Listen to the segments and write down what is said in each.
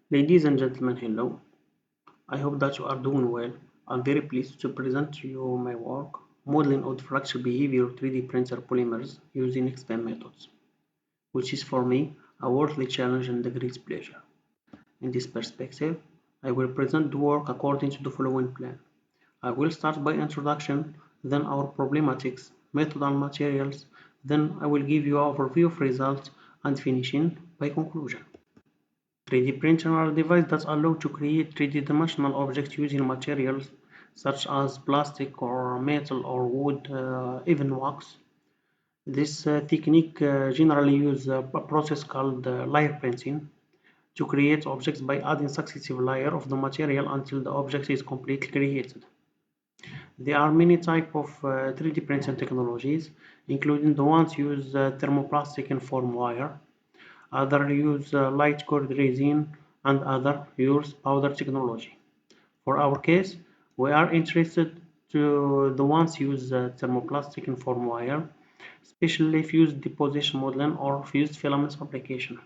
Ladies and gentlemen, hello. I hope that you are doing well. I'm very pleased to present to you my work, modeling of fracture behavior of 3D printer polymers using XFEM methods, which is for me a worthy challenge and a great pleasure. In this perspective, I will present the work according to the following plan. I will start by introduction, then our problematics, method and materials, then I will give you an overview of results and finishing by conclusion. 3D printers are devices that allow to create 3D-dimensional objects using materials such as plastic or metal or wood, even wax. This technique generally uses a process called layer printing to create objects by adding successive layers of the material until the object is completely created. There are many types of 3D printing technologies, including the ones use thermoplastic and foam wire, other use light colored resin, and other use powder technology. For our case, we are interested to the ones use thermoplastic and foam wire, especially fused deposition modeling or fused filaments fabrication.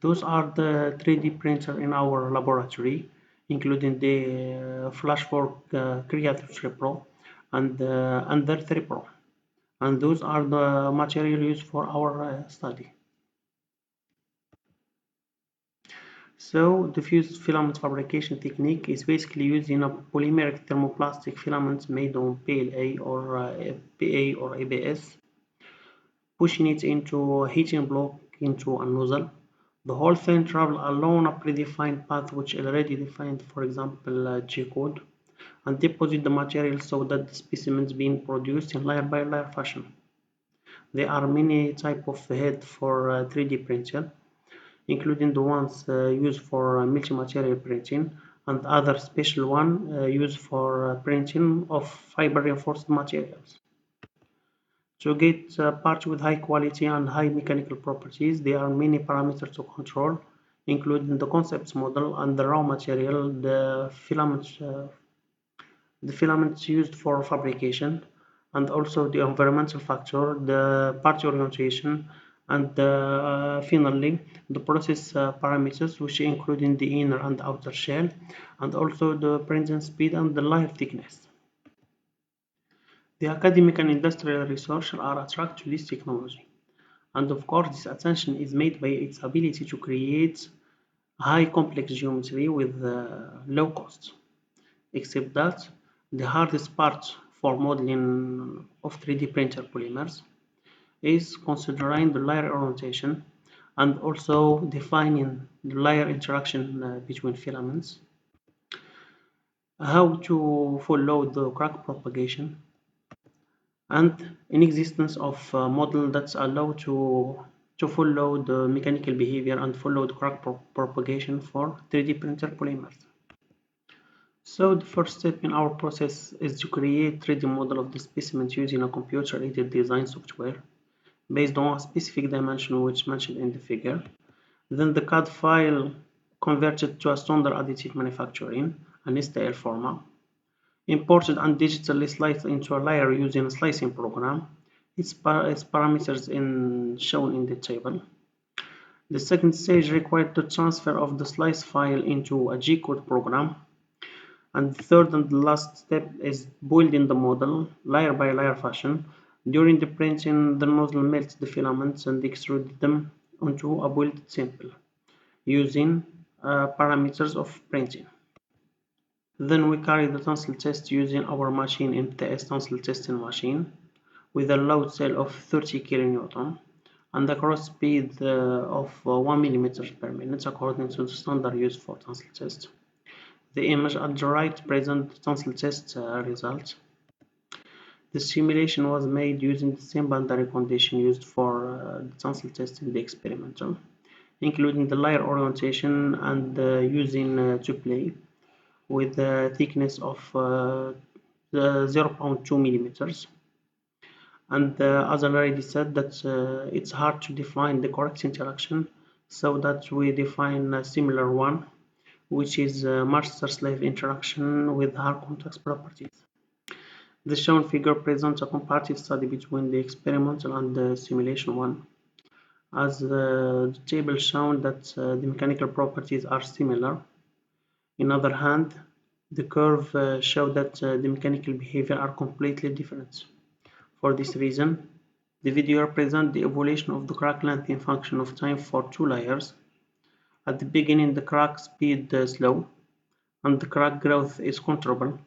Those are the 3D printer in our laboratory, including the Flashforge Creative 3 Pro and Ender 3 Pro. And those are the material used for our study. So the fused filament fabrication technique is basically using a polymeric thermoplastic filament made on PLA or PA or ABS, pushing it into a heating block into a nozzle. The whole thing travels along a predefined path which is already defined, for example, G-code, and deposit the material so that the specimens being produced in layer by layer fashion. There are many types of head for 3D printer, including the ones used for multi-material printing and other special one used for printing of fiber-reinforced materials. To get parts with high quality and high mechanical properties, there are many parameters to control, including the concepts model and the raw material, the filaments used for fabrication, and also the environmental factor, the part orientation, and finally the process parameters, which include in the inner and outer shell, and also the printing speed and the layer thickness. The academic and industrial researchers are attracted to this technology, and of course this attention is made by its ability to create high complex geometry with low cost. Except that the hardest part for modeling of 3D printer polymers is considering the layer orientation and also defining the layer interaction between filaments, how to follow the crack propagation, and in existence of a model that's allowed to follow the mechanical behavior and follow the crack propagation for 3D printer polymers. So the first step in our process is to create 3D model of the specimen using a computer-aided design software based on a specific dimension which mentioned in the figure. Then the CAD file converted to a standard additive manufacturing, an STL format, imported and digitally sliced into a layer using a slicing program. Its parameters shown in the table. The second stage required the transfer of the slice file into a G-code program. And the third and the last step is building the model layer by layer fashion. During the printing, the nozzle melts the filaments and extrudes them onto a build sample using parameters of printing. Then we carry the tensile test using our machine MTS tensile testing machine with a load cell of 30 kN and a cross speed of 1 mm per minute according to the standard used for tensile test. The image at the right presents the tensile test result. The simulation was made using the same boundary condition used for the tensile test in the experimental, including the layer orientation and using to play with a thickness of 0.2 millimeters. And as I already said, that it's hard to define the correct interaction, so that we define a similar one, which is master-slave interaction with hard contact properties. The shown figure presents a comparative study between the experimental and the simulation one. as the table shown that the mechanical properties are similar. On the other hand, the curve show that the mechanical behavior are completely different. For this reason, the video represents the evolution of the crack length in function of time for two layers. At the beginning, the crack speed is slow, and the crack growth is controllable.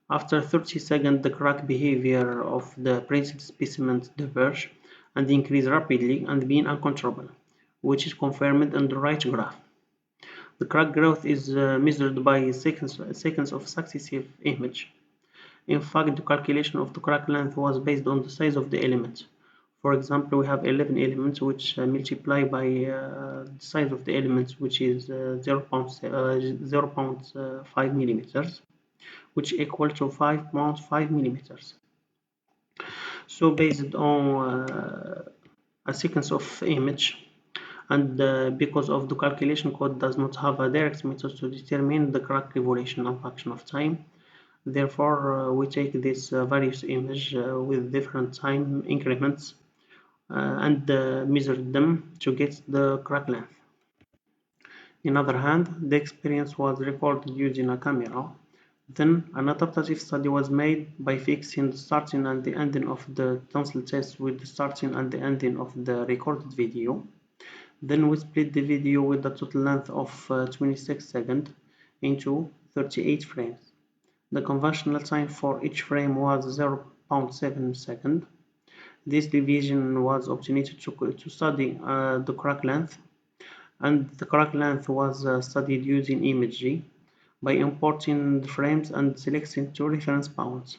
After 30 seconds, the crack behavior of the printed specimens diverge and increase rapidly and being uncontrollable, which is confirmed in the right graph. The crack growth is measured by seconds of successive image. In fact, the calculation of the crack length was based on the size of the element. For example, we have 11 elements which multiply by the size of the elements, which is 0.5 millimeters, which equal to 5.5 millimeters. So based on a sequence of image, and because of the calculation code does not have a direct method to determine the crack evolution and function of time, therefore we take this various image with different time increments and measure them to get the crack length. On the other hand, the experience was recorded using a camera. Then an adaptive study was made by fixing the starting and the ending of the tensile test with the starting and the ending of the recorded video. Then we split the video with a total length of 26 seconds into 38 frames. The conventional time for each frame was 0.7 seconds. This division was obtained to study the crack length, and the crack length was studied using imagery by importing the frames and selecting two reference bounds,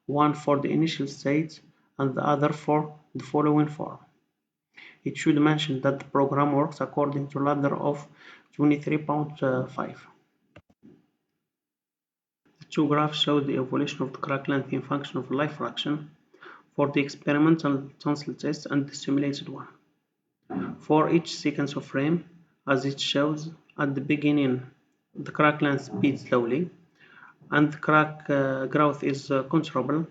one for the initial state and the other for the following form. It should mention that the program works according to ladder of 23.5. The two graphs show the evolution of the crack length in function of life fraction for the experimental tensile test and the simulated one. For each sequence of frame, as it shows, at the beginning the crack length speeds slowly and the crack growth is controllable.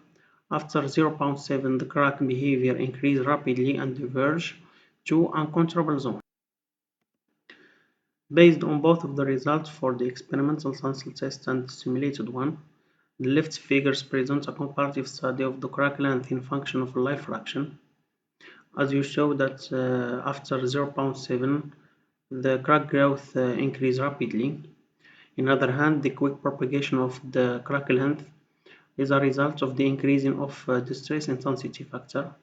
After 0.7, the crack behavior increases rapidly and diverge to uncontrollable zone. Based on both of the results for the experimental tensile test and the simulated one, the left figures present a comparative study of the crack length in function of life fraction. As you show that after 0.7, the crack growth increases rapidly. On the other hand, the quick propagation of the crack length is a result of the increasing of the stress intensity factor.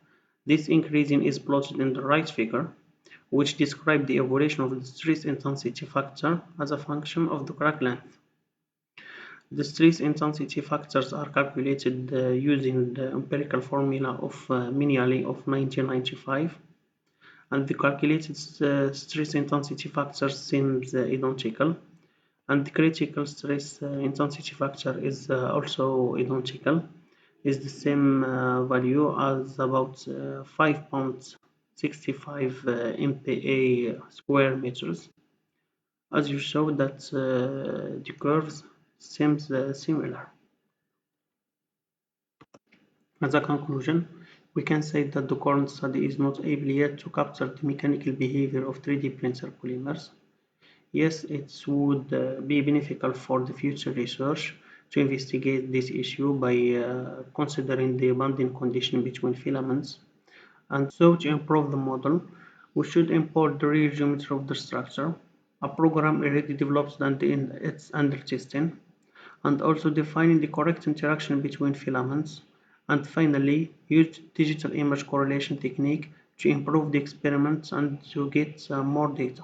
This increasing is plotted in the right figure, which describes the evolution of the stress intensity factor as a function of the crack length. The stress intensity factors are calculated using the empirical formula of Miniali of 1995, and the calculated stress intensity factor seems identical, and the critical stress intensity factor is also identical, is the same value as about 5.65 MPa square meters. As you show that the curves seems similar. As a conclusion, we can say that the current study is not able yet to capture the mechanical behavior of 3D printer polymers. Yes, it would be beneficial for the future research to investigate this issue by considering the bonding condition between filaments. And so to improve the model, we should import the real geometry of the structure, a program already developed and it's under testing, and also defining the correct interaction between filaments, and finally use digital image correlation technique to improve the experiments and to get more data.